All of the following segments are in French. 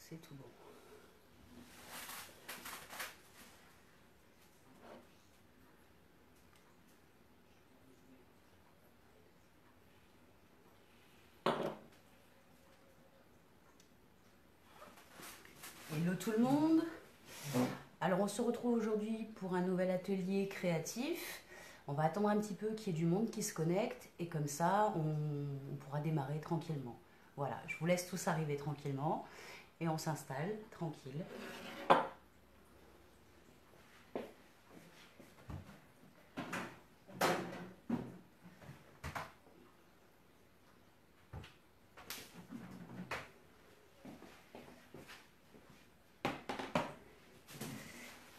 c'est tout bon. Hello tout le monde. Alors on se retrouve aujourd'hui pour un nouvel atelier créatif. On va attendre un petit peu qu'il y ait du monde qui se connecte et comme ça on pourra démarrer tranquillement. Voilà, je vous laisse tous arriver tranquillement et on s'installe tranquille.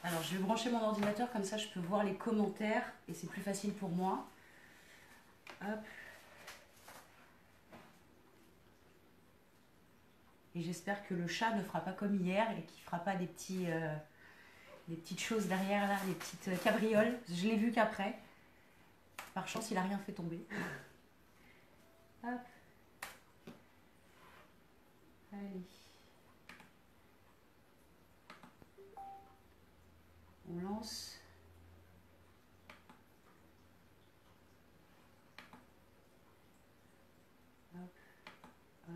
Alors je vais brancher mon ordinateur, comme ça je peux voir les commentaires et c'est plus facile pour moi. Hop. Et j'espère que le chat ne fera pas comme hier et qu'il ne fera pas des petites choses derrière là, des petites cabrioles. Je l'ai vu qu'après. Par chance, il n'a rien fait tomber. Hop. Allez. On lance. Hop, hop,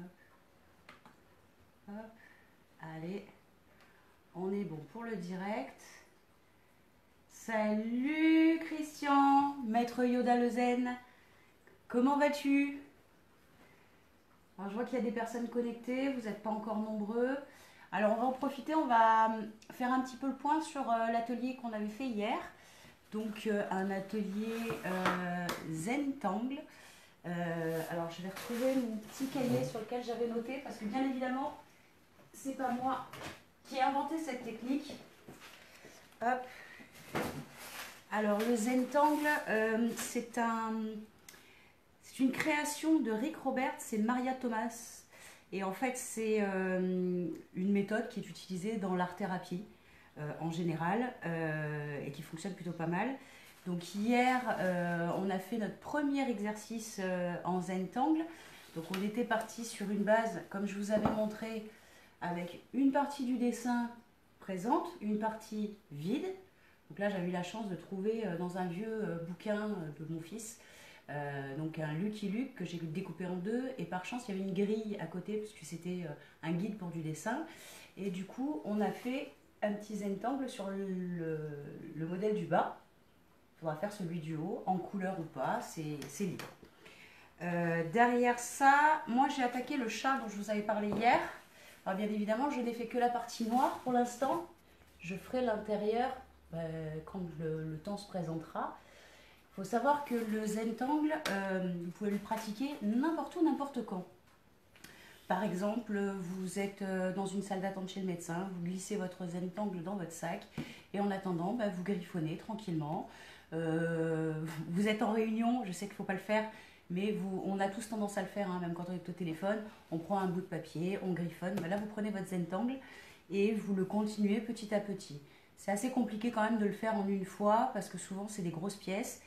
hop. Allez, on est bon pour le direct. Salut Christian, Maître Yoda le Zen. Comment vas-tu? Alors je vois qu'il y a des personnes connectées, vous n'êtes pas encore nombreux. Alors on va en profiter, on va faire un petit peu le point sur l'atelier qu'on avait fait hier. Donc un atelier Zentangle. Alors je vais retrouver mon petit cahier sur lequel j'avais noté parce que bien évidemment c'est pas moi qui ai inventé cette technique. Hop. Alors le Zentangle, c'est une création de Rick Roberts et Maria Thomas. Et en fait c'est une méthode qui est utilisée dans l'art-thérapie en général et qui fonctionne plutôt pas mal. Donc hier, on a fait notre premier exercice en Zentangle. Donc on était parti sur une base, comme je vous avais montré, avec une partie du dessin présente, une partie vide. Donc là, j'avais eu la chance de trouver dans un vieux bouquin de mon fils, donc un Lucky Luke que j'ai découpé en deux. Et par chance, il y avait une grille à côté, parce que c'était un guide pour du dessin. Et du coup, on a fait un petit Zentangle sur le modèle du bas. On va faire celui du haut, en couleur ou pas, c'est libre. Derrière ça, moi j'ai attaqué le chat dont je vous avais parlé hier. Alors bien évidemment, je n'ai fait que la partie noire pour l'instant. Je ferai l'intérieur quand le temps se présentera. Il faut savoir que le Zentangle, vous pouvez le pratiquer n'importe où, n'importe quand. Par exemple, vous êtes dans une salle d'attente chez le médecin, vous glissez votre Zentangle dans votre sac et en attendant, vous griffonnez tranquillement. Vous êtes en réunion, je sais qu'il ne faut pas le faire, mais on a tous tendance à le faire, hein, même quand on est au téléphone. On prend un bout de papier, on griffonne. Là, vous prenez votre Zentangle et vous le continuez petit à petit. C'est assez compliqué quand même de le faire en une fois parce que souvent, c'est des grosses pièces.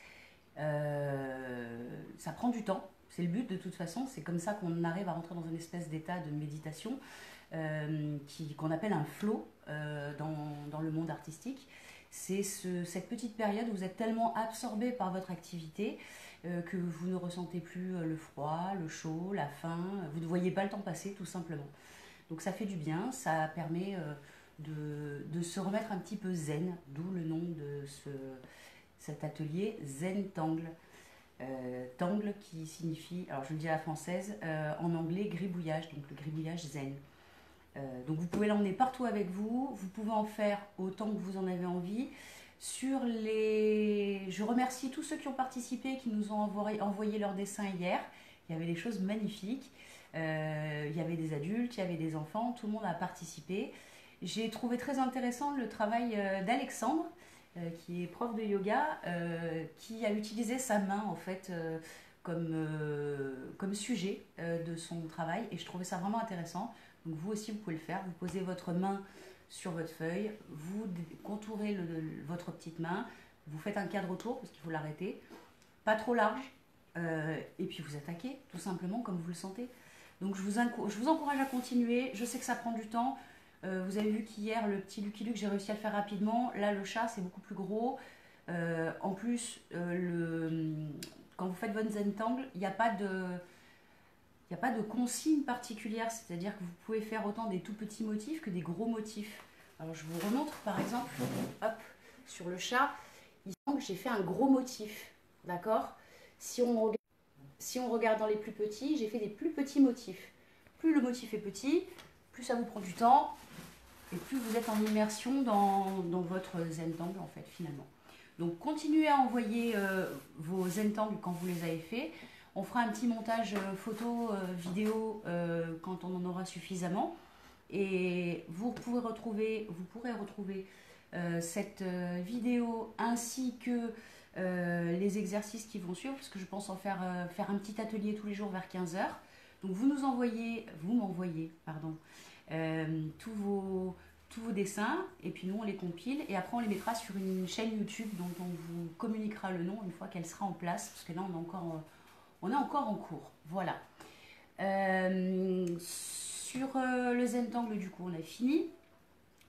Ça prend du temps. C'est le but de toute façon, c'est comme ça qu'on arrive à rentrer dans une espèce d'état de méditation qu'on appelle un flow dans le monde artistique. C'est cette petite période où vous êtes tellement absorbé par votre activité que vous ne ressentez plus le froid, le chaud, la faim, vous ne voyez pas le temps passer tout simplement. Donc ça fait du bien, ça permet de se remettre un petit peu zen, d'où le nom de cet atelier Zentangle. Tangle qui signifie, alors je le dis à la française, en anglais gribouillage, donc le gribouillage zen. Donc vous pouvez l'emmener partout avec vous, vous pouvez en faire autant que vous en avez envie. Je remercie tous ceux qui ont participé, qui nous ont envoyé leurs dessins hier. Il y avait des choses magnifiques, il y avait des adultes, il y avait des enfants, tout le monde a participé. J'ai trouvé très intéressant le travail d'Alexandre, qui est prof de yoga, qui a utilisé sa main en fait comme sujet de son travail et je trouvais ça vraiment intéressant. Donc vous aussi vous pouvez le faire, vous posez votre main sur votre feuille, vous contourez votre petite main, vous faites un cadre autour parce qu'il faut l'arrêter, pas trop large, et puis vous attaquez tout simplement comme vous le sentez. Donc je vous encourage à continuer, je sais que ça prend du temps, Vous avez vu qu'hier, le petit Lucky Luke, j'ai réussi à le faire rapidement. Là, le chat, c'est beaucoup plus gros. En plus, quand vous faites votre Zentangle, il n'y a pas de consigne particulière. C'est-à-dire que vous pouvez faire autant des tout petits motifs que des gros motifs. Alors, je vous remontre, par exemple, hop, sur le chat. Il semble que j'ai fait un gros motif. D'accord? Si on regarde dans les plus petits, j'ai fait des plus petits motifs. Plus le motif est petit, plus ça vous prend du temps et plus vous êtes en immersion dans votre Zentangle en fait finalement. Donc continuez à envoyer vos Zentangles quand vous les avez faits. On fera un petit montage photo, vidéo quand on en aura suffisamment. Et vous pourrez retrouver cette vidéo ainsi que les exercices qui vont suivre, parce que je pense en faire un petit atelier tous les jours vers 15 heures. Donc vous m'envoyez, pardon, tous vos dessins, et puis nous on les compile, et après on les mettra sur une chaîne YouTube dont on vous communiquera le nom une fois qu'elle sera en place, parce que là on est encore en cours. Voilà. Sur le Zentangle, du coup, on a fini.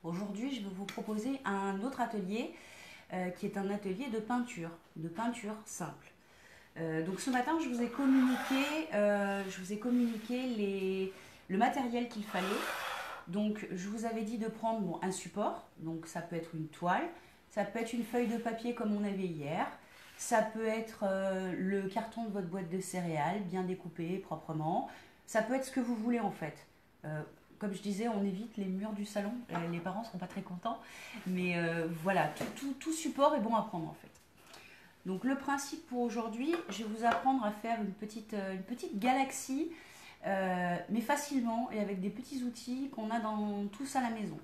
Aujourd'hui, je vais vous proposer un autre atelier qui est un atelier de peinture simple. Donc ce matin, je vous ai communiqué le matériel qu'il fallait. Donc je vous avais dit de prendre un support, donc ça peut être une toile, ça peut être une feuille de papier comme on avait hier, ça peut être le carton de votre boîte de céréales, bien découpé, proprement, ça peut être ce que vous voulez en fait. Comme je disais, on évite les murs du salon, les parents ne seront pas très contents, mais voilà, tout support est bon à prendre en fait. Donc le principe pour aujourd'hui, je vais vous apprendre à faire une petite galaxie, mais facilement et avec des petits outils qu'on a tous à la maison.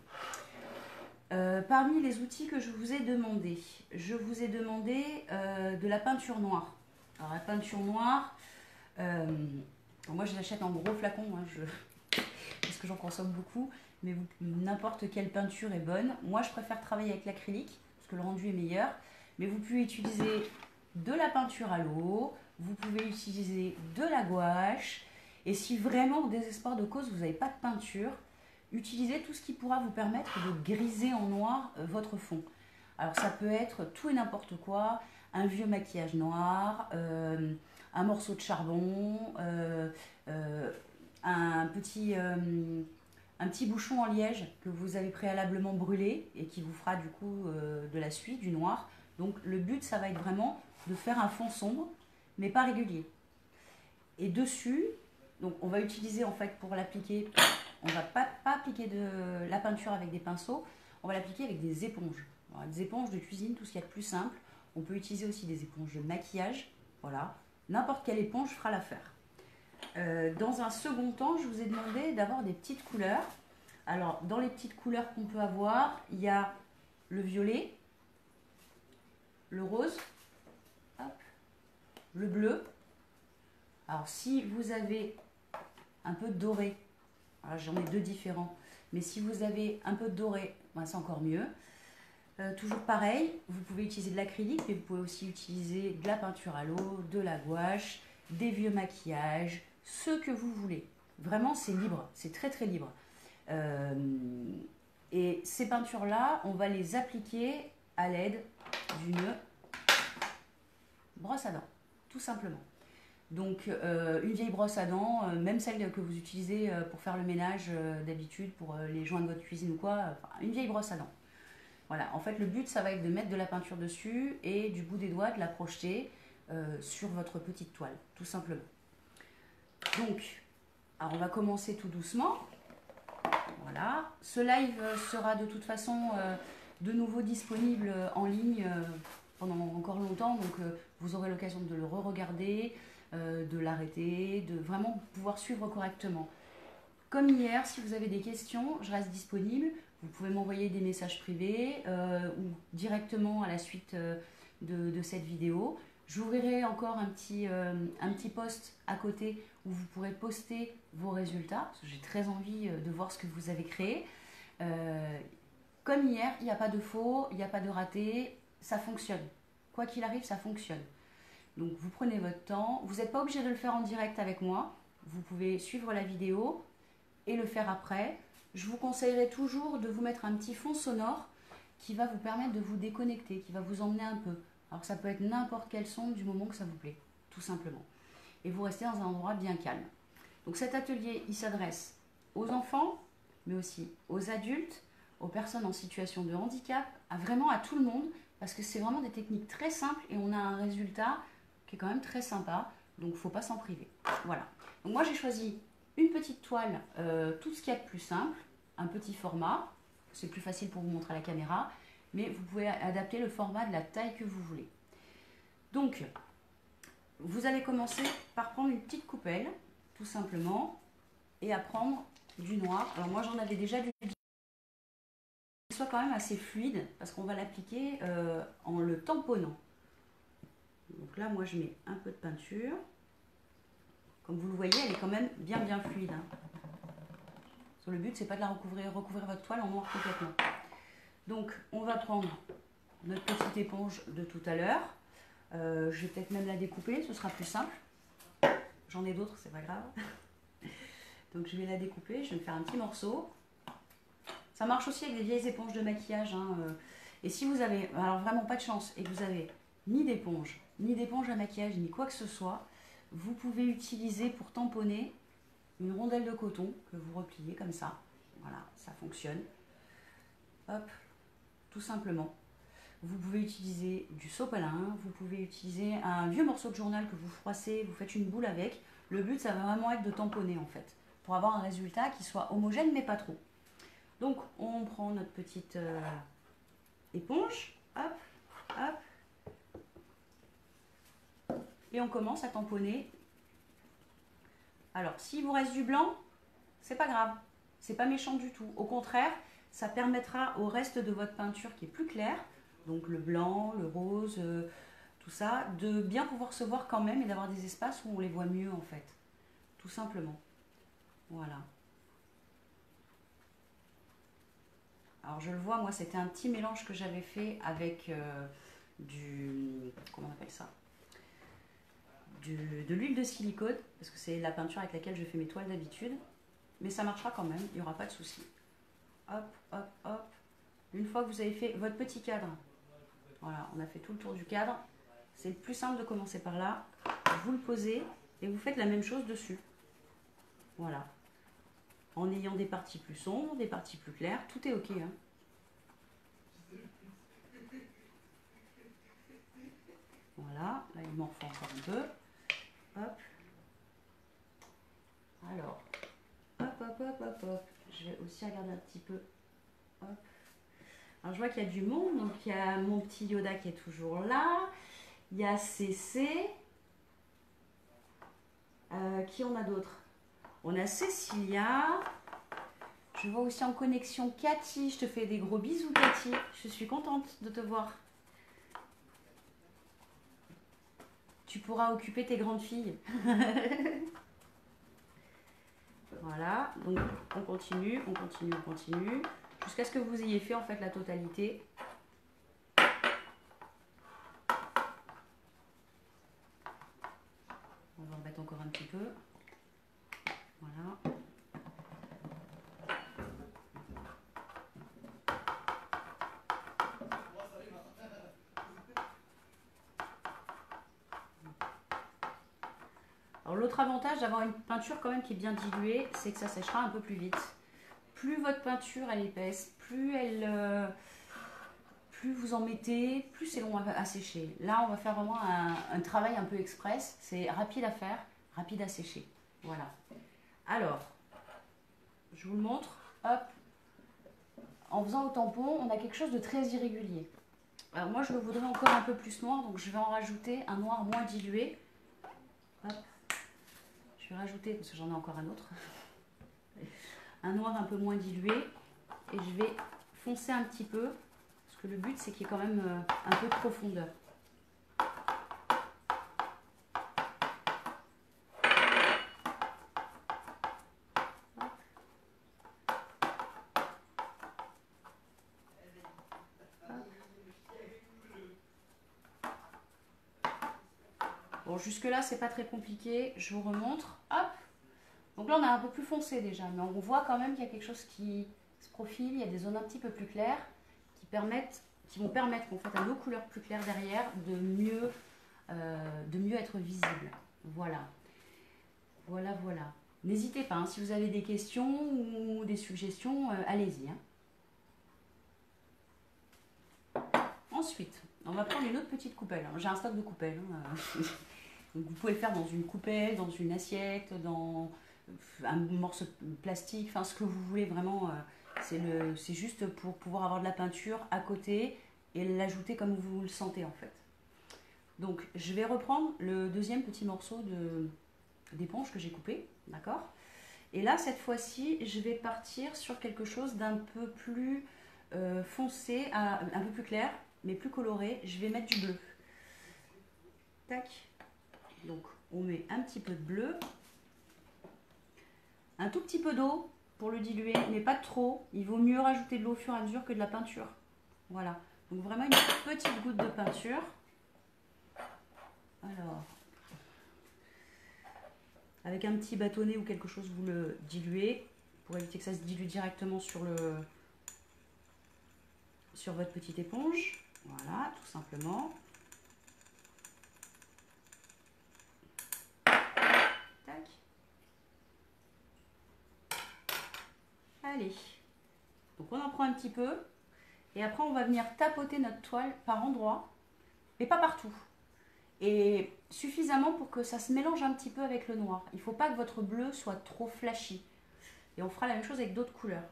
Parmi les outils que je vous ai demandé de la peinture noire. Alors la peinture noire, moi je l'achète en gros flacon, hein, parce que j'en consomme beaucoup, mais n'importe quelle peinture est bonne. Moi je préfère travailler avec l'acrylique, parce que le rendu est meilleur. Mais vous pouvez utiliser de la peinture à l'eau, vous pouvez utiliser de la gouache, et si vraiment au désespoir de cause vous n'avez pas de peinture, utilisez tout ce qui pourra vous permettre de griser en noir votre fond. Alors ça peut être tout et n'importe quoi, un vieux maquillage noir, un morceau de charbon, un petit bouchon en liège que vous avez préalablement brûlé et qui vous fera du coup de la suie, du noir. Donc le but, ça va être vraiment de faire un fond sombre, mais pas régulier. Et dessus, donc on va utiliser en fait pour l'appliquer, on va pas appliquer de la peinture avec des pinceaux, on va l'appliquer avec des éponges. Alors, des éponges de cuisine, tout ce qu'il y a de plus simple. On peut utiliser aussi des éponges de maquillage. Voilà, n'importe quelle éponge fera l'affaire. Dans un second temps, je vous ai demandé d'avoir des petites couleurs. Alors, dans les petites couleurs qu'on peut avoir, il y a le violet, le rose, hop, le bleu. Alors si vous avez un peu de doré, j'en ai deux différents, mais si vous avez un peu de doré, ben c'est encore mieux. Toujours pareil, vous pouvez utiliser de l'acrylique, mais vous pouvez aussi utiliser de la peinture à l'eau, de la gouache, des vieux maquillages, ce que vous voulez. Vraiment, c'est libre, c'est très très libre. Et ces peintures-là, on va les appliquer à l'aide d'une brosse à dents, tout simplement. Donc une vieille brosse à dents, même celle que vous utilisez pour faire le ménage d'habitude, pour les joints de votre cuisine ou quoi, une vieille brosse à dents. Voilà, en fait le but ça va être de mettre de la peinture dessus et du bout des doigts de la projeter sur votre petite toile, tout simplement. Donc, alors on va commencer tout doucement. Voilà, ce live sera de toute façon de nouveau disponible en ligne pendant encore longtemps, donc vous aurez l'occasion de le re-regarder, de l'arrêter, de vraiment pouvoir suivre correctement. Comme hier, si vous avez des questions, je reste disponible. Vous pouvez m'envoyer des messages privés ou directement à la suite de cette vidéo. J'ouvrirai encore un petit post à côté où vous pourrez poster vos résultats, parce que j'ai très envie de voir ce que vous avez créé. Comme hier, il n'y a pas de faux, il n'y a pas de raté, ça fonctionne. Quoi qu'il arrive, ça fonctionne. Donc vous prenez votre temps, vous n'êtes pas obligé de le faire en direct avec moi, vous pouvez suivre la vidéo et le faire après. je vous conseillerais toujours de vous mettre un petit fond sonore qui va vous permettre de vous déconnecter, qui va vous emmener un peu. Alors ça peut être n'importe quel son du moment que ça vous plaît, tout simplement. Et vous restez dans un endroit bien calme. Donc cet atelier, il s'adresse aux enfants, mais aussi aux adultes, aux personnes en situation de handicap, vraiment à tout le monde, parce que c'est vraiment des techniques très simples et on a un résultat qui est quand même très sympa, donc il ne faut pas s'en priver. Voilà. Donc moi j'ai choisi une petite toile, tout ce qu'il y a de plus simple, un petit format, c'est plus facile pour vous montrer à la caméra, mais vous pouvez adapter le format de la taille que vous voulez. Donc, vous allez commencer par prendre une petite coupelle, tout simplement, et à prendre du noir. Alors moi j'en avais déjà du qui soit quand même assez fluide, parce qu'on va l'appliquer en le tamponnant. Donc là moi je mets un peu de peinture. Comme vous le voyez, elle est quand même bien fluide. Hein. Le but, c'est pas de la recouvrir votre toile en noir complètement. Donc, on va prendre notre petite éponge de tout à l'heure. Je vais peut-être même la découper, ce sera plus simple. J'en ai d'autres, c'est pas grave. Donc, je vais la découper, je vais me faire un petit morceau. Ça marche aussi avec des vieilles éponges de maquillage. Hein. Et si vous avez, alors vraiment pas de chance, et que vous avez ni d'éponge à maquillage, ni quoi que ce soit, vous pouvez utiliser pour tamponner une rondelle de coton que vous repliez comme ça. Voilà, ça fonctionne. Hop, tout simplement. Vous pouvez utiliser du sopalin, vous pouvez utiliser un vieux morceau de journal que vous froissez, vous faites une boule avec. Le but, ça va vraiment être de tamponner en fait, pour avoir un résultat qui soit homogène mais pas trop. Donc, on prend notre petite éponge, hop, hop, et on commence à tamponner. Alors, s'il vous reste du blanc, c'est pas grave, c'est pas méchant du tout. Au contraire, ça permettra au reste de votre peinture qui est plus clair, donc le blanc, le rose, tout ça, de bien pouvoir se voir quand même et d'avoir des espaces où on les voit mieux en fait, tout simplement. Voilà. Alors je le vois, moi c'était un petit mélange que j'avais fait avec comment on appelle ça, de l'huile de silicone, parce que c'est la peinture avec laquelle je fais mes toiles d'habitude, mais ça marchera quand même, il n'y aura pas de souci. Hop, hop, hop. Une fois que vous avez fait votre petit cadre, voilà, on a fait tout le tour du cadre, c'est le plus simple de commencer par là, vous le posez et vous faites la même chose dessus. Voilà. En ayant des parties plus sombres, des parties plus claires, tout est ok. Hein. Voilà, là il m'en faut encore un peu. Hop. Alors, hop, hop, hop, hop, hop. Je vais aussi regarder un petit peu. Hop. Alors je vois qu'il y a du monde, donc il y a mon petit Yoda qui est toujours là. Il y a CC. Qui on a d'autres? On a Cécilia. Je vois aussi en connexion Cathy. Je te fais des gros bisous Cathy. Je suis contente de te voir. Tu pourras occuper tes grandes filles. Voilà, donc on continue, on continue, on continue. Jusqu'à ce que vous ayez fait en fait la totalité. On va remettre encore un petit peu. Voilà. Alors l'autre avantage d'avoir une peinture quand même qui est bien diluée, c'est que ça séchera un peu plus vite. Plus votre peinture elle est épaisse, plus vous en mettez, plus c'est long à sécher. Là on va faire vraiment un travail un peu express, c'est rapide à faire, rapide à sécher. Voilà. Alors, je vous le montre, hop. En faisant au tampon, on a quelque chose de très irrégulier. Alors moi je le voudrais encore un peu plus noir, donc je vais en rajouter un noir moins dilué. Hop. Je vais rajouter, parce que j'en ai encore un autre, un noir un peu moins dilué. Et je vais foncer un petit peu, parce que le but c'est qu'il y ait quand même un peu de profondeur. Bon, jusque là c'est pas très compliqué, je vous remontre. Hop. Donc là, on a un peu plus foncé déjà, mais on voit quand même qu'il y a quelque chose qui se profile. Il y a des zones un petit peu plus claires qui vont permettre en fait, à nos couleurs plus claires derrière de mieux être visibles. Voilà. Voilà, voilà. N'hésitez pas, hein, si vous avez des questions ou des suggestions, allez-y. Hein. Ensuite, on va prendre une autre petite coupelle. J'ai un stock de coupelles. Hein. Donc vous pouvez le faire dans une coupelle, dans une assiette, dans un morceau de plastique, enfin ce que vous voulez vraiment. C'est juste pour pouvoir avoir de la peinture à côté et l'ajouter comme vous le sentez en fait. Donc je vais reprendre le deuxième petit morceau d'éponge que j'ai coupé, d'accord? Et là cette fois-ci je vais partir sur quelque chose d'un peu plus foncé, un peu plus clair, mais plus coloré. Je vais mettre du bleu. Tac. Donc on met un petit peu de bleu, un tout petit peu d'eau pour le diluer, mais pas trop. Il vaut mieux rajouter de l'eau au fur et à mesure que de la peinture. Voilà, donc vraiment une petite goutte de peinture. Alors, avec un petit bâtonnet ou quelque chose, vous le diluez pour éviter que ça se dilue directement sur votre petite éponge. Voilà, tout simplement. Tac. Allez. Donc on en prend un petit peu. Et après, on va venir tapoter notre toile par endroits, mais pas partout. Et suffisamment pour que ça se mélange un petit peu avec le noir. Il ne faut pas que votre bleu soit trop flashy. Et on fera la même chose avec d'autres couleurs.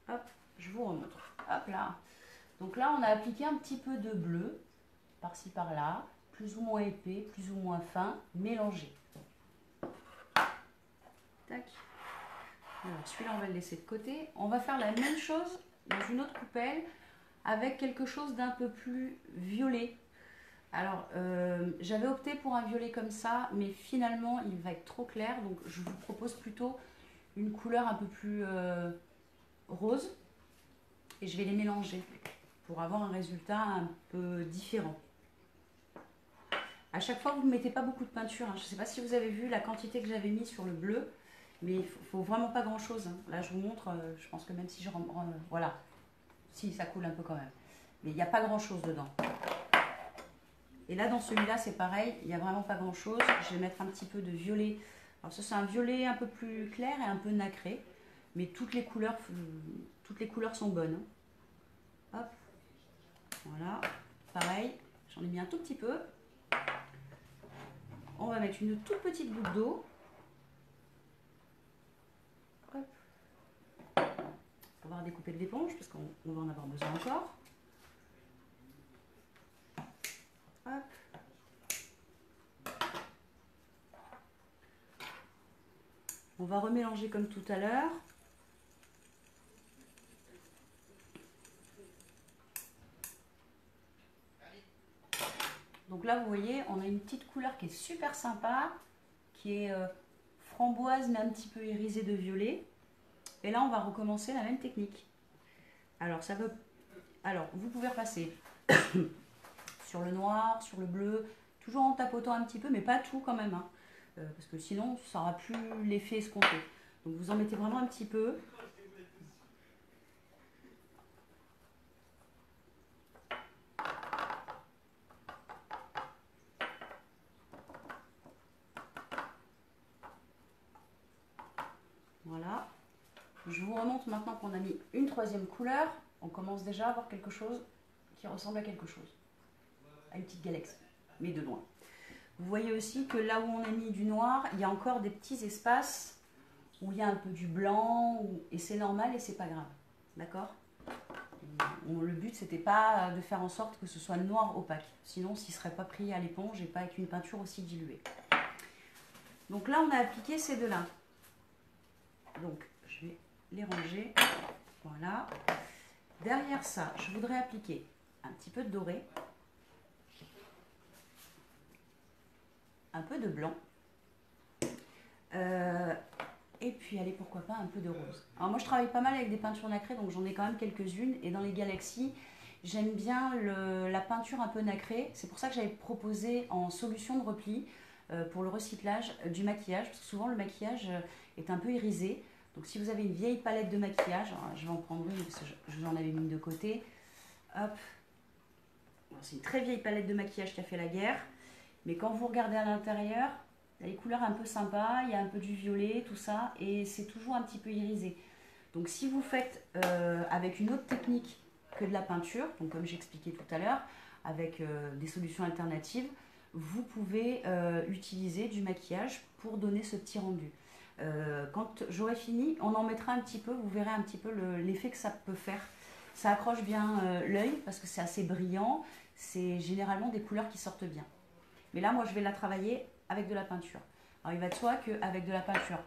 Hop, je vous remontre. Hop là. Donc là, on a appliqué un petit peu de bleu, par-ci par-là, plus ou moins épais, plus ou moins fin, mélangé. Tac. Alors celui-là, on va le laisser de côté. On va faire la même chose dans une autre coupelle avec quelque chose d'un peu plus violet. Alors, j'avais opté pour un violet comme ça, mais finalement, il va être trop clair. Donc, je vous propose plutôt une couleur un peu plus rose. Et je vais les mélanger pour avoir un résultat un peu différent. À chaque fois, vous ne mettez pas beaucoup de peinture. Hein. Je ne sais pas si vous avez vu la quantité que j'avais mis sur le bleu, mais il faut vraiment pas grand-chose. Hein. Là, je vous montre, je pense que même si je... voilà. Si, ça coule un peu quand même. Mais il n'y a pas grand-chose dedans. Et là, dans celui-là, c'est pareil. Il n'y a vraiment pas grand-chose. Je vais mettre un petit peu de violet. Alors ça, c'est un violet un peu plus clair et un peu nacré. Mais toutes les couleurs sont bonnes. Hop. Voilà. Pareil. J'en ai mis un tout petit peu. On va mettre une toute petite goutte d'eau. Pour pouvoir découper de l'éponge, parce qu'on va en avoir besoin encore. Hop. On va remélanger comme tout à l'heure. Donc là, vous voyez, on a une petite couleur qui est super sympa, qui est framboise, mais un petit peu irisée de violet. Et là, on va recommencer la même technique. Alors, vous pouvez repasser sur le noir, sur le bleu, toujours en tapotant un petit peu, mais pas tout quand même. Hein, parce que sinon, ça n'aura plus l'effet escompté. Donc, vous en mettez vraiment un petit peu. Voilà. Je vous remonte maintenant qu'on a mis une troisième couleur. On commence déjà à avoir quelque chose qui ressemble à quelque chose. À une petite galaxie, mais de loin. Vous voyez aussi que là où on a mis du noir, il y a encore des petits espaces où il y a un peu du blanc, et c'est normal et c'est pas grave. D'accord? Le but, c'était pas de faire en sorte que ce soit noir opaque. Sinon, s'il ne serait pas pris à l'éponge et pas avec une peinture aussi diluée. Donc là, on a appliqué ces deux-là. Donc, je vais les ranger. Voilà. Derrière ça, je voudrais appliquer un petit peu de doré. un peu de blanc. Et puis, allez, pourquoi pas un peu de rose. Alors moi, je travaille pas mal avec des peintures nacrées, donc j'en ai quand même quelques-unes. Et dans les galaxies, j'aime bien la peinture un peu nacrée. C'est pour ça que j'avais proposé en solution de repli, pour le recyclage, du maquillage. Parce que souvent, le maquillage est un peu irisé. Donc si vous avez une vieille palette de maquillage, alors, je vais en prendre une parce que j'en avais mis de côté. Hop. C'est une très vieille palette de maquillage qui a fait la guerre. Mais quand vous regardez à l'intérieur, il y a les couleurs un peu sympas, il y a un peu du violet, tout ça, et c'est toujours un petit peu irisé. Donc si vous faites avec une autre technique que de la peinture, donc comme j'expliquais tout à l'heure, avec des solutions alternatives, vous pouvez utiliser du maquillage pour donner ce petit rendu. Quand j'aurai fini, on en mettra un petit peu, vous verrez un petit peu l'effet que ça peut faire. Ça accroche bien l'œil parce que c'est assez brillant, c'est généralement des couleurs qui sortent bien. Mais là, moi, je vais la travailler avec de la peinture. Alors, il va de soi qu'avec de la peinture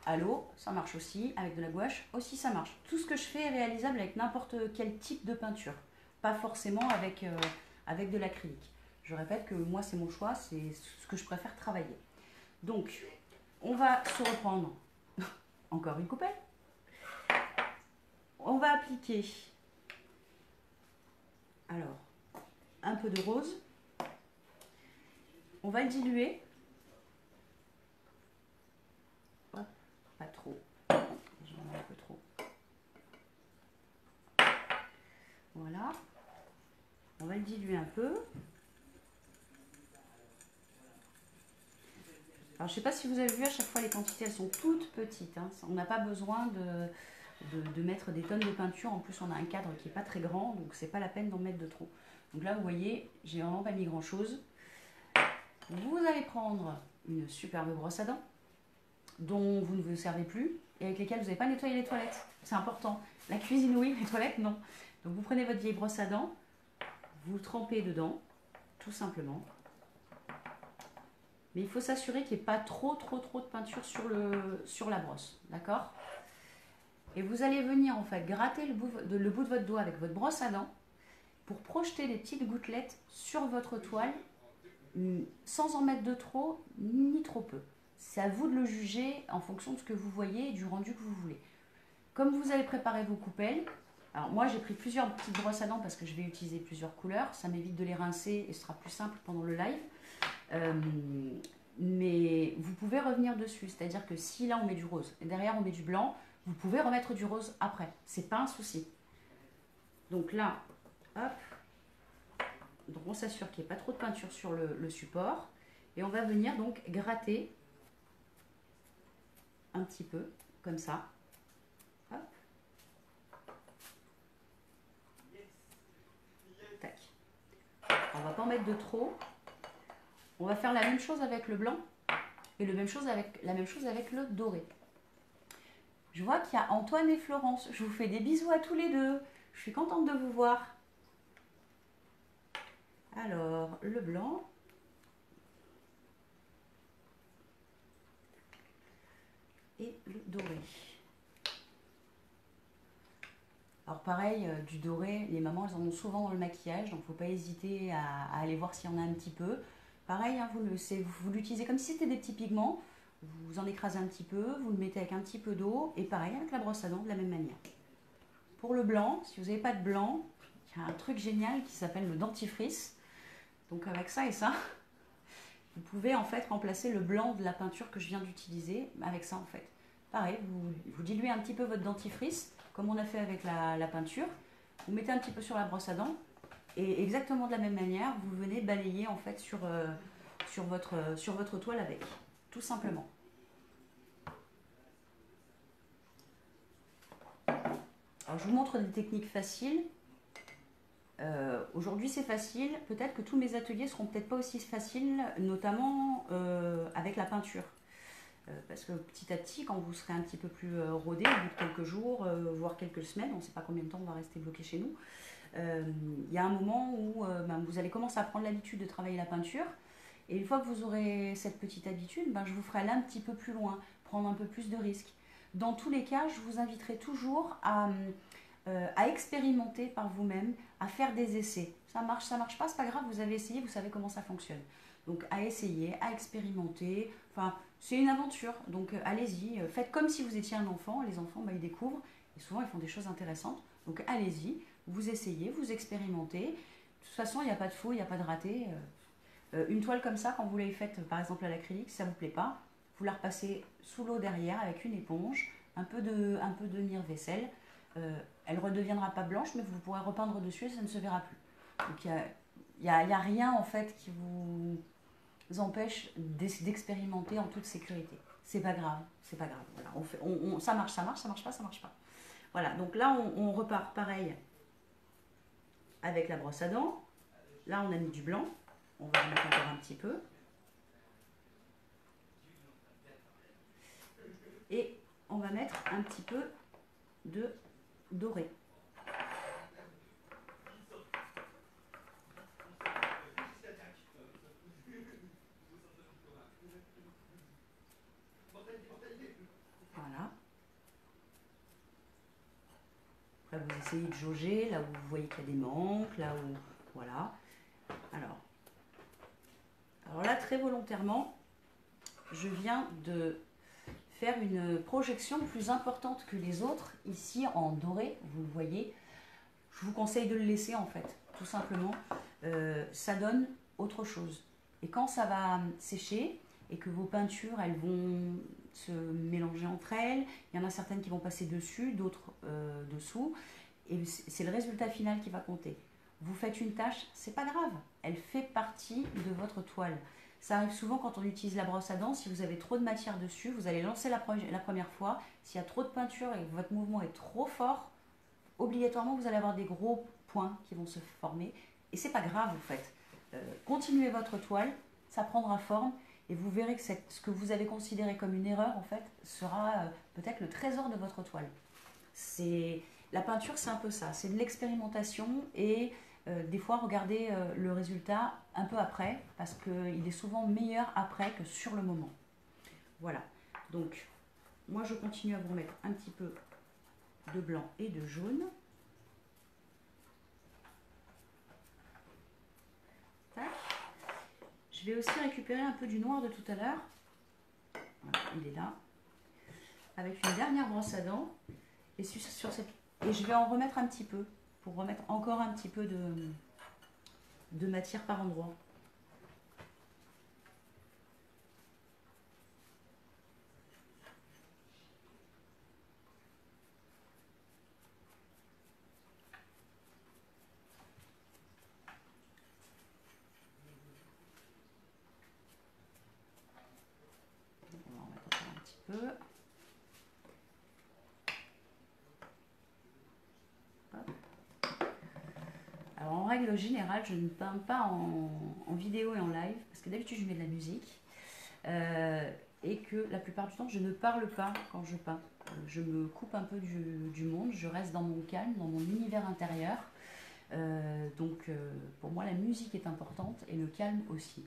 à l'eau, ça marche aussi. Avec de la gouache aussi, ça marche. Tout ce que je fais est réalisable avec n'importe quel type de peinture. Pas forcément avec de l'acrylique. Je répète que moi, c'est mon choix, c'est ce que je préfère travailler. Donc, on va se reprendre encore une coupelle. On va appliquer, alors, un peu de rose. On va le diluer. Hop, pas trop. J'en ai un peu trop. Voilà. On va le diluer un peu. Alors, je ne sais pas si vous avez vu, à chaque fois, les quantités, elles sont toutes petites. Hein. On n'a pas besoin de mettre des tonnes de peinture. En plus, on a un cadre qui n'est pas très grand, donc c'est pas la peine d'en mettre de trop. Donc là, vous voyez, j'ai vraiment pas mis grand-chose. Vous allez prendre une superbe brosse à dents dont vous ne vous servez plus et avec lesquelles vous n'avez pas nettoyé les toilettes. C'est important. La cuisine, oui, les toilettes, non. Donc vous prenez votre vieille brosse à dents, vous le trempez dedans, tout simplement. Mais il faut s'assurer qu'il n'y ait pas trop de peinture sur la brosse, d'accord? Et vous allez venir en fait gratter le bout de votre doigt avec votre brosse à dents pour projeter les petites gouttelettes sur votre toile sans en mettre de trop ni trop peu. C'est à vous de le juger en fonction de ce que vous voyez et du rendu que vous voulez. Comme vous allez préparer vos coupelles, alors moi j'ai pris plusieurs petites brosses à dents parce que je vais utiliser plusieurs couleurs, ça m'évite de les rincer et ce sera plus simple pendant le live. Mais vous pouvez revenir dessus, c'est-à-dire que si là on met du rose et derrière on met du blanc, vous pouvez remettre du rose après, c'est pas un souci. Donc là, hop, donc on s'assure qu'il n'y ait pas trop de peinture sur le support et on va venir donc gratter un petit peu comme ça. Hop. Tac. On va pas en mettre de trop. On va faire la même chose avec le blanc et la même chose avec le doré. Je vois qu'il y a Antoine et Florence. Je vous fais des bisous à tous les deux. Je suis contente de vous voir. Alors, le blanc. Et le doré. Alors pareil, du doré, les mamans elles en ont souvent dans le maquillage, donc il ne faut pas hésiter à aller voir s'il y en a un petit peu. Pareil, hein, vous l'utilisez comme si c'était des petits pigments, vous en écrasez un petit peu, vous le mettez avec un petit peu d'eau, et pareil avec la brosse à dents de la même manière. Pour le blanc, si vous n'avez pas de blanc, il y a un truc génial qui s'appelle le dentifrice. Donc avec ça et ça, vous pouvez en fait remplacer le blanc de la peinture que je viens d'utiliser avec ça en fait. Pareil, vous diluez un petit peu votre dentifrice, comme on a fait avec la peinture. Vous mettez un petit peu sur la brosse à dents. Et exactement de la même manière, vous venez balayer en fait sur votre toile avec. Tout simplement. Alors je vous montre des techniques faciles. Aujourd'hui c'est facile. Peut-être que tous mes ateliers seront peut-être pas aussi faciles, notamment avec la peinture. Parce que petit à petit, quand vous serez un petit peu plus rodé, au bout de quelques jours, voire quelques semaines, on ne sait pas combien de temps on va rester bloqué chez nous, il y a un moment où vous allez commencer à prendre l'habitude de travailler la peinture. Et une fois que vous aurez cette petite habitude, je vous ferai aller un petit peu plus loin, prendre un peu plus de risques. Dans tous les cas, je vous inviterai toujours à expérimenter par vous-même, à faire des essais. Ça marche pas, c'est pas grave, vous avez essayé, vous savez comment ça fonctionne. Donc à essayer, à expérimenter. Enfin, c'est une aventure. Donc allez-y, faites comme si vous étiez un enfant. Les enfants, bah, ils découvrent et souvent ils font des choses intéressantes. Donc allez-y, vous essayez, vous expérimentez. De toute façon, il n'y a pas de faux, il n'y a pas de raté. Une toile comme ça, quand vous l'avez faite par exemple à l'acrylique, si ça ne vous plaît pas, vous la repassez sous l'eau derrière avec une éponge, un peu de mire-vaisselle. Elle ne redeviendra pas blanche, mais vous pourrez repeindre dessus et ça ne se verra plus. Donc il y a rien en fait qui vous empêche d'expérimenter en toute sécurité. C'est pas grave, c'est pas grave. Voilà, ça marche, ça marche pas, ça marche pas. Voilà, donc là on repart pareil avec la brosse à dents. Là on a mis du blanc, on va en mettre encore un petit peu. Et on va mettre un petit peu de doré. Voilà. Après, vous essayez de jauger là où vous voyez qu'il y a des manques, là où... Voilà. Alors là, très volontairement, je viens de faire une projection plus importante que les autres, ici en doré, vous le voyez. Je vous conseille de le laisser en fait, tout simplement. Ça donne autre chose. Et quand ça va sécher et que vos peintures, elles vont se mélanger entre elles, il y en a certaines qui vont passer dessus, d'autres dessous, et c'est le résultat final qui va compter. Vous faites une tâche, c'est pas grave, elle fait partie de votre toile. Ça arrive souvent quand on utilise la brosse à dents, si vous avez trop de matière dessus, vous allez lancer la première fois, s'il y a trop de peinture et que votre mouvement est trop fort, obligatoirement vous allez avoir des gros points qui vont se former, et c'est pas grave en fait. Continuez votre toile, ça prendra forme, et vous verrez que ce que vous avez considéré comme une erreur en fait sera peut-être le trésor de votre toile. La peinture, c'est un peu ça, c'est de l'expérimentation et des fois regarder le résultat un peu après, parce qu'il est souvent meilleur après que sur le moment. Voilà, donc moi je continue à vous remettre un petit peu de blanc et de jaune. Tac. Je vais aussi récupérer un peu du noir de tout à l'heure. Voilà, il est là. Avec une dernière brosse à dents. Et je vais en remettre un petit peu, pour remettre encore un petit peu de matière par endroit. On va en mettre encore un petit peu. Alors en règle générale, je ne peins pas en vidéo et en live, parce que d'habitude je mets de la musique. Et que la plupart du temps, je ne parle pas quand je peins. Je me coupe un peu du monde, je reste dans mon calme, dans mon univers intérieur. Donc pour moi, la musique est importante et le calme aussi.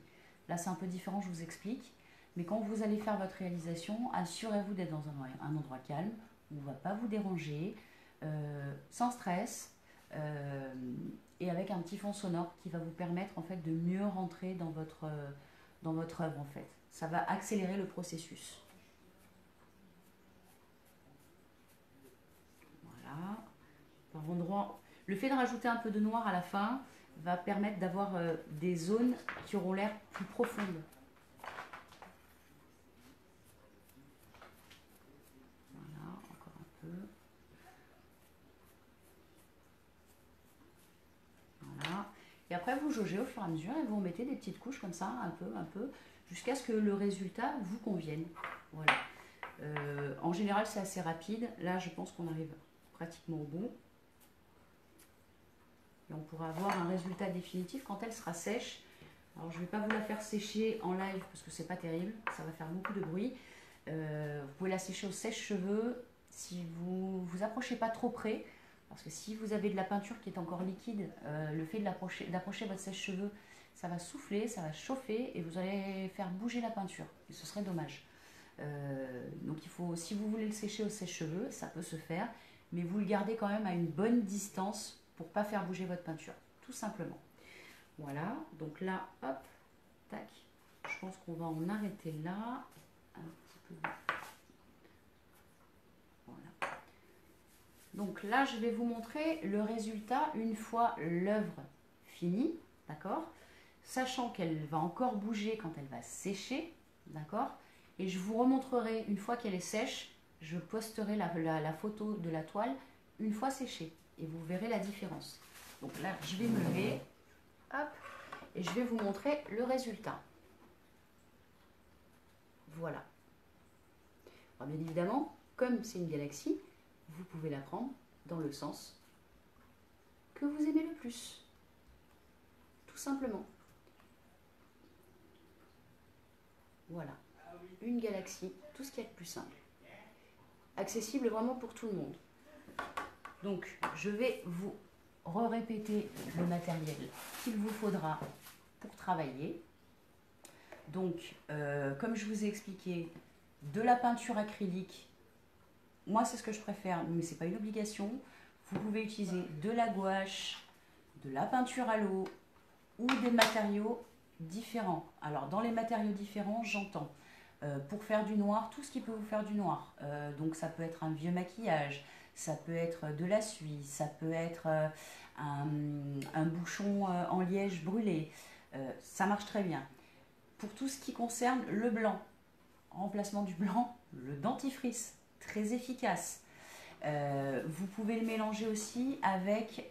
Là, c'est un peu différent, je vous explique. Mais quand vous allez faire votre réalisation, assurez-vous d'être dans un endroit calme, où on ne va pas vous déranger, sans stress, et avec un petit fond sonore qui va vous permettre en fait de mieux rentrer dans votre œuvre en fait. Ça va accélérer le processus. Voilà. Par endroit, le fait de rajouter un peu de noir à la fin va permettre d'avoir des zones qui auront l'air plus profondes. Voilà, encore un peu. Voilà. Et après, vous jaugez au fur et à mesure et vous remettez des petites couches comme ça, un peu, jusqu'à ce que le résultat vous convienne. Voilà. En général, c'est assez rapide. Là, je pense qu'on arrive pratiquement au bout. Et on pourra avoir un résultat définitif quand elle sera sèche. Alors, je ne vais pas vous la faire sécher en live parce que c'est pas terrible. Ça va faire beaucoup de bruit. Vous pouvez la sécher au sèche-cheveux si vous vous approchez pas trop près. Parce que si vous avez de la peinture qui est encore liquide, le fait d'approcher votre sèche-cheveux, ça va souffler, ça va chauffer et vous allez faire bouger la peinture. Et ce serait dommage. Donc il faut, si vous voulez le sécher au sèche-cheveux, ça peut se faire, mais vous le gardez quand même à une bonne distance pour ne pas faire bouger votre peinture, tout simplement. Voilà, donc là, hop, Tac. Je pense qu'on va en arrêter là. Un petit peu. Voilà. Donc là, je vais vous montrer le résultat une fois l'œuvre finie, d'accord? Sachant qu'elle va encore bouger quand elle va sécher, d'accord? Et je vous remontrerai une fois qu'elle est sèche, je posterai la photo de la toile une fois séchée et vous verrez la différence. Donc là, je vais me lever, hop, et je vais vous montrer le résultat. Voilà. Alors bien évidemment, comme c'est une galaxie, vous pouvez la prendre dans le sens que vous aimez le plus. Tout simplement. Voilà. Une galaxie, tout ce qu'il y a de plus simple. Accessible vraiment pour tout le monde. Donc, je vais vous répéter le matériel qu'il vous faudra pour travailler. Donc, comme je vous ai expliqué, de la peinture acrylique. Moi, c'est ce que je préfère, mais ce n'est pas une obligation. Vous pouvez utiliser de la gouache, de la peinture à l'eau ou des matériaux différents. Alors, dans les matériaux différents, j'entends pour faire du noir, tout ce qui peut vous faire du noir. Donc, ça peut être un vieux maquillage, ça peut être de la suie, ça peut être un bouchon en liège brûlé. Ça marche très bien. Pour tout ce qui concerne le blanc, remplacement du blanc, le dentifrice, très efficace. Vous pouvez le mélanger aussi avec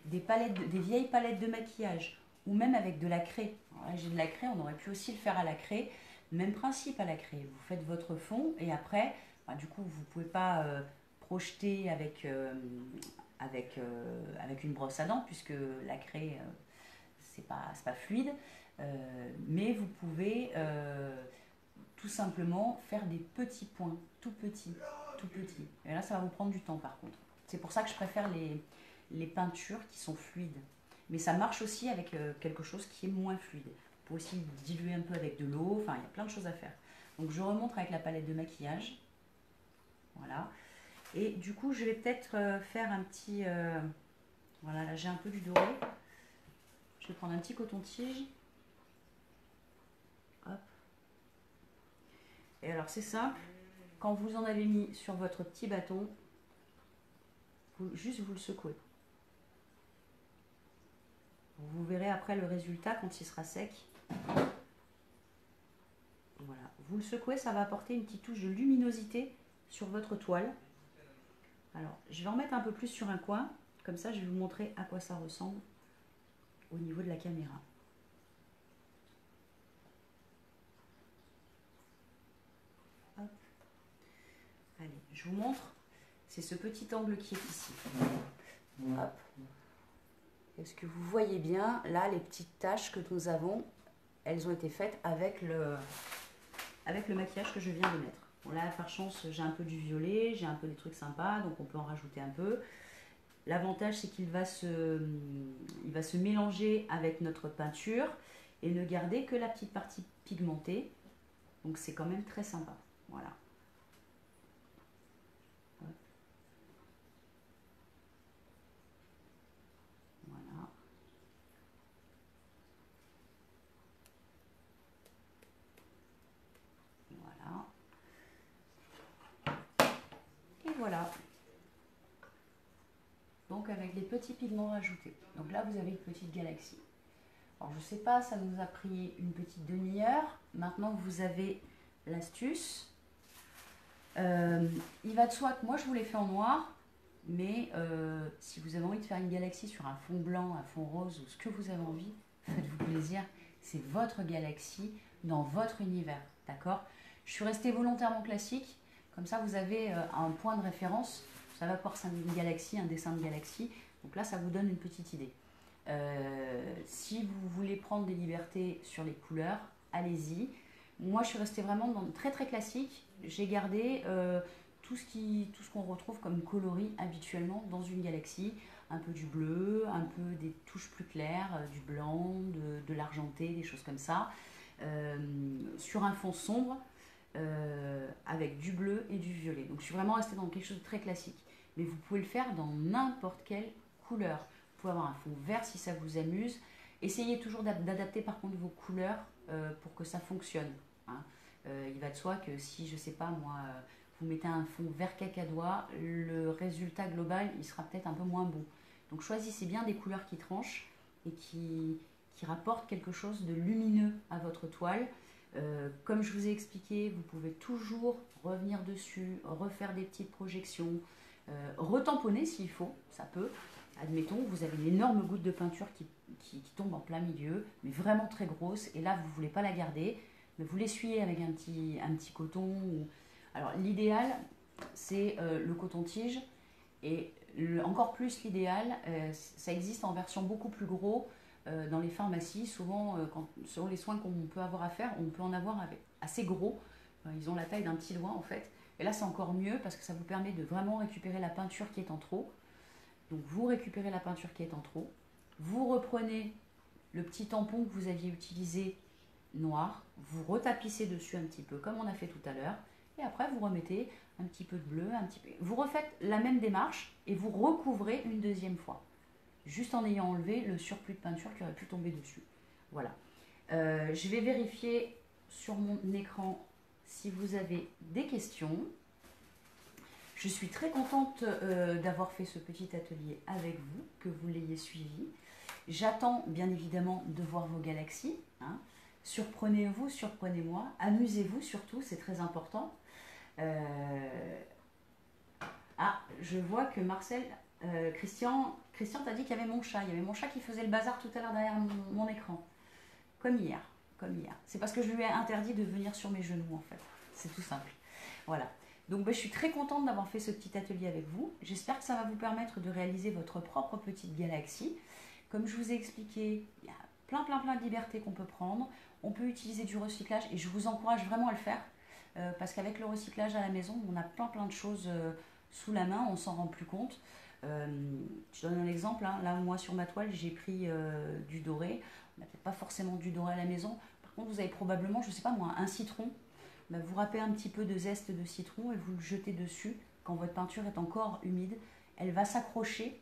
des vieilles palettes de maquillage ou même avec de la craie. J'ai de la craie, on aurait pu aussi le faire à la craie. Même principe à la craie. Vous faites votre fond et après, du coup, vous ne pouvez pas projeter avec une brosse à dents puisque la craie, c'est pas fluide. Mais vous pouvez tout simplement faire des petits points, tout petits. Et là, ça va vous prendre du temps par contre. C'est pour ça que je préfère les peintures qui sont fluides. Mais ça marche aussi avec quelque chose qui est moins fluide. Vous pouvez aussi diluer un peu avec de l'eau, enfin il y a plein de choses à faire. Donc je remonte avec la palette de maquillage. Voilà. Et du coup, je vais peut-être faire un petit... voilà, là j'ai un peu du doré. Je vais prendre un petit coton-tige. Hop. Et alors c'est simple, quand vous en avez mis sur votre petit bâton, juste vous le secouez. Vous verrez après le résultat quand il sera sec. Voilà, vous le secouez, ça va apporter une petite touche de luminosité sur votre toile. Alors, je vais en mettre un peu plus sur un coin, comme ça je vais vous montrer à quoi ça ressemble au niveau de la caméra. Hop. Allez, je vous montre. C'est ce petit angle qui est ici. Hop. Est-ce que vous voyez bien, là, les petites taches que nous avons, elles ont été faites avec le maquillage que je viens de mettre. Bon, là, par chance, j'ai un peu du violet, j'ai un peu des trucs sympas, donc on peut en rajouter un peu. L'avantage, c'est qu'il va se mélanger avec notre peinture et ne garder que la petite partie pigmentée. Donc, c'est quand même très sympa. Voilà. Voilà. Voilà. Et voilà. Donc avec des petits pigments rajoutés. Donc là, vous avez une petite galaxie. Alors je ne sais pas, ça nous a pris une petite demi-heure. Maintenant que vous avez l'astuce, il va de soi que moi je vous l'ai fait en noir, mais si vous avez envie de faire une galaxie sur un fond blanc, un fond rose ou ce que vous avez envie, faites-vous plaisir. C'est votre galaxie dans votre univers, d'accord? Je suis restée volontairement classique, comme ça vous avez un point de référence. Vous savez à quoi ressemble une galaxie, un dessin de galaxie. Donc là, ça vous donne une petite idée. Si vous voulez prendre des libertés sur les couleurs, allez-y. Moi, je suis restée vraiment dans très très classique. J'ai gardé tout ce qu'on retrouve comme coloris habituellement dans une galaxie. Un peu du bleu, un peu des touches plus claires, du blanc, de l'argenté, des choses comme ça. Sur un fond sombre, avec du bleu et du violet. Donc je suis vraiment restée dans quelque chose de très classique. Mais vous pouvez le faire dans n'importe quelle couleur. Vous pouvez avoir un fond vert si ça vous amuse. Essayez toujours d'adapter par contre vos couleurs pour que ça fonctionne. Hein. Il va de soi que si, je sais pas moi, vous mettez un fond vert cacadois, le résultat global, il sera peut-être un peu moins bon. Donc choisissez bien des couleurs qui tranchent et qui rapportent quelque chose de lumineux à votre toile. Comme je vous ai expliqué, vous pouvez toujours revenir dessus, refaire des petites projections, retamponner s'il faut, ça peut. Admettons, vous avez une énorme goutte de peinture qui tombe en plein milieu, mais vraiment très grosse, et là vous ne voulez pas la garder, mais vous l'essuyez avec un petit coton. Alors l'idéal, c'est le coton-tige, et encore plus l'idéal, ça existe en version beaucoup plus gros dans les pharmacies. Souvent, selon les soins qu'on peut avoir à faire, on peut en avoir assez gros. Ils ont la taille d'un petit doigt en fait. Et là, c'est encore mieux parce que ça vous permet de vraiment récupérer la peinture qui est en trop. Donc vous récupérez la peinture qui est en trop, vous reprenez le petit tampon que vous aviez utilisé noir, vous retapissez dessus un petit peu comme on a fait tout à l'heure, et après vous remettez un petit peu de bleu, un petit peu. Vous refaites la même démarche et vous recouvrez une deuxième fois, juste en ayant enlevé le surplus de peinture qui aurait pu tomber dessus. Voilà. Je vais vérifier sur mon écran si vous avez des questions. Je suis très contente d'avoir fait ce petit atelier avec vous, que vous l'ayez suivi. J'attends bien évidemment de voir vos galaxies. Hein. Surprenez-vous, surprenez-moi, amusez-vous surtout, c'est très important. Ah, je vois que Marcel, Christian t'a dit qu'il y avait mon chat. Il y avait mon chat qui faisait le bazar tout à l'heure derrière mon écran. Comme hier, comme hier. C'est parce que je lui ai interdit de venir sur mes genoux en fait. C'est tout simple. Voilà. Donc je suis très contente d'avoir fait ce petit atelier avec vous. J'espère que ça va vous permettre de réaliser votre propre petite galaxie. Comme je vous ai expliqué, il y a plein de libertés qu'on peut prendre. On peut utiliser du recyclage et je vous encourage vraiment à le faire. Parce qu'avec le recyclage à la maison, on a plein de choses sous la main, on s'en rend plus compte. Je donne un exemple, hein. Là moi sur ma toile j'ai pris du doré. On n'a peut-être pas forcément du doré à la maison. Par contre vous avez probablement, je ne sais pas moi, un citron. Vous râpez un petit peu de zeste de citron et vous le jetez dessus. Quand votre peinture est encore humide, elle va s'accrocher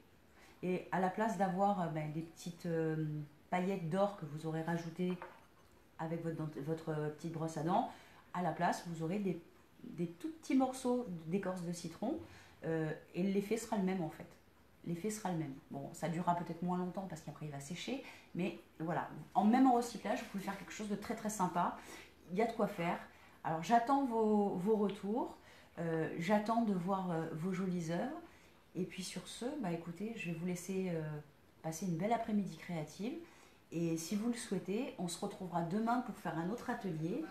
et à la place d'avoir des petites paillettes d'or que vous aurez rajoutées avec votre petite brosse à dents, à la place vous aurez des tout petits morceaux d'écorce de citron et l'effet sera le même en fait. L'effet sera le même. Bon, ça durera peut-être moins longtemps parce qu'après il va sécher, mais voilà, même en recyclage, vous pouvez faire quelque chose de très sympa. Il y a de quoi faire. Alors j'attends vos retours, j'attends de voir vos jolies œuvres. Et puis sur ce, écoutez, je vais vous laisser passer une belle après-midi créative. Et si vous le souhaitez, on se retrouvera demain pour faire un autre atelier.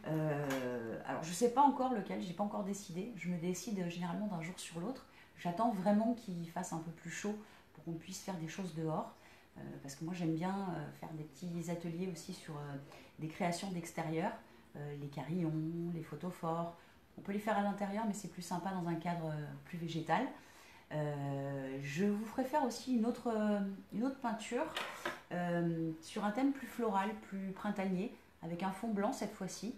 Alors je ne sais pas encore lequel, je n'ai pas encore décidé. Je me décide généralement d'un jour sur l'autre. J'attends vraiment qu'il fasse un peu plus chaud pour qu'on puisse faire des choses dehors. Parce que moi j'aime bien faire des petits ateliers aussi sur des créations d'extérieur. Les carillons, les photos forts. On peut les faire à l'intérieur, mais c'est plus sympa dans un cadre plus végétal. Je vous ferai faire aussi une autre peinture sur un thème plus floral, plus printanier, avec un fond blanc cette fois-ci.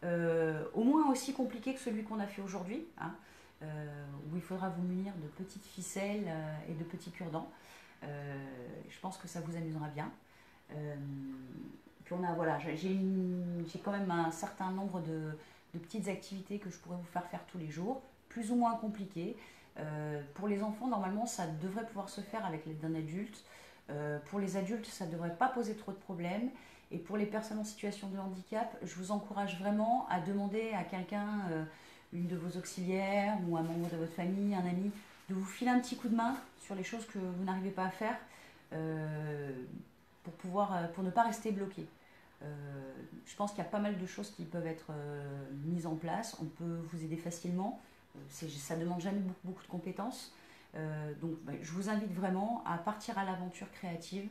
Au moins aussi compliqué que celui qu'on a fait aujourd'hui, hein, où il faudra vous munir de petites ficelles et de petits cure-dents. Je pense que ça vous amusera bien. Puis voilà, j'ai quand même un certain nombre de petites activités que je pourrais vous faire tous les jours, plus ou moins compliquées. Pour les enfants, normalement, ça devrait pouvoir se faire avec l'aide d'un adulte. Pour les adultes, ça ne devrait pas poser trop de problèmes. Et pour les personnes en situation de handicap, je vous encourage vraiment à demander à quelqu'un, une de vos auxiliaires ou un membre de votre famille, un ami, de vous filer un petit coup de main sur les choses que vous n'arrivez pas à faire pour ne pas rester bloqué. Je pense qu'il y a pas mal de choses qui peuvent être mises en place. On peut vous aider facilement. Ça ne demande jamais beaucoup de compétences. Donc je vous invite vraiment à partir à l'aventure créative.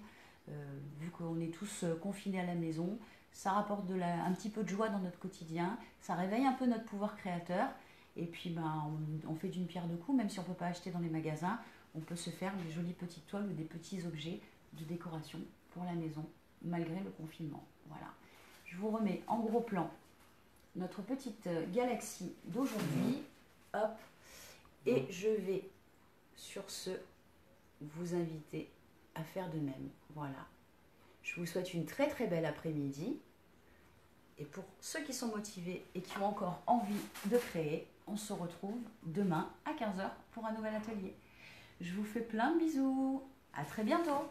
Vu qu'on est tous confinés à la maison, ça rapporte un petit peu de joie dans notre quotidien. Ça réveille un peu notre pouvoir créateur. Et puis on fait d'une pierre deux coups. Même si on ne peut pas acheter dans les magasins, on peut se faire des jolies petites toiles ou des petits objets de décoration pour la maison, malgré le confinement. Voilà. Je vous remets en gros plan notre petite galaxie d'aujourd'hui. Hop. Et je vais, sur ce, vous inviter à faire de même. Voilà. Je vous souhaite une très très belle après-midi. Et pour ceux qui sont motivés et qui ont encore envie de créer, on se retrouve demain à 15 h pour un nouvel atelier. Je vous fais plein de bisous. À très bientôt.